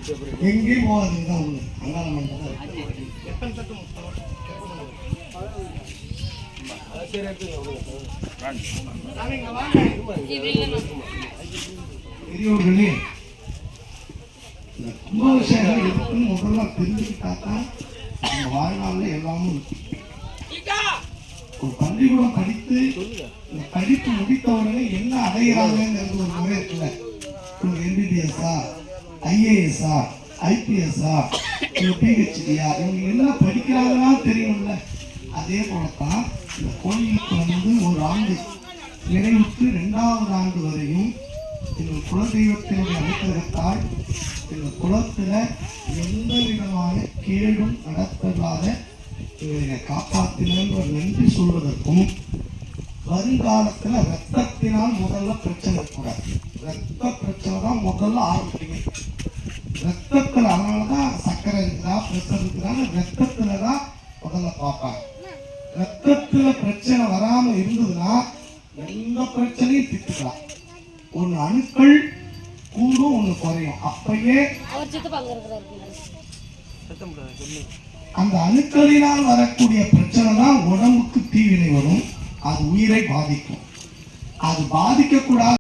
எங்கேயும் போகாதுங்க தான் ஒண்ணு அங்காள மண்டபம் பெரியவர்களே. இந்த கும்பாபிஷேகம் இருக்குன்னு முதல்ல தெரிஞ்சுக்கிட்டாதான் நம்ம வாழ்நாளில் எல்லாமும் ஒரு பள்ளிக்கூடம் படித்து இந்த படிப்பு முடித்த உடனே என்ன அடைகிறாங்கிறது ஒரு முறை இருக்குல்ல. எம்பிபிஎஸ்ஆ, ஐஏஎஸ்ஆ, ஐபிஎஸ்ஆ, பிஹெச்டியா, இவங்க என்ன படிக்கிறாங்கன்னா தெரியும்ல. அதே போலத்தான் இந்த கோயிலுக்கு ஒரு ஆண்டு நிறைவுற்று 2வது ஆண்டு வரையும் எங்கள் குலதெய்வத்தினுடைய அனுகிரகத்தால் எங்கள் குலத்தில் எந்த விதமான கேடும் நடப்பதாக இவரை காப்பாற்றின நன்றி சொல்வதற்கும், வருங்காலத்தில் ரத்தத்தினால் முதல்ல பிரச்சனை இருக்கக்கூடாது. ரத்த பிரச்சனை தான் முதல்ல ஆரம்பிங்க. ரத்தத்தில் அதனாலதான் சர்க்கரை இருக்குதா பிரஷர் இருக்குதான்னு ரத்தத்துல தான் முதல்ல பார்ப்பாங்க. ரத்தத்துல பிரச்சனை வராம இருந்ததுன்னா எந்த பிரச்சனையும் திட்டுக்கலாம். ஒன்று அணுக்கள் கூடும், ஒன்று குறையும். அப்பயே அந்த அணுக்களினால் வரக்கூடிய பிரச்சனை தான் உடம்புக்கு தீவினை வரும். அது உயிரை பாதிக்கும். அது பாதிக்க கூடாது.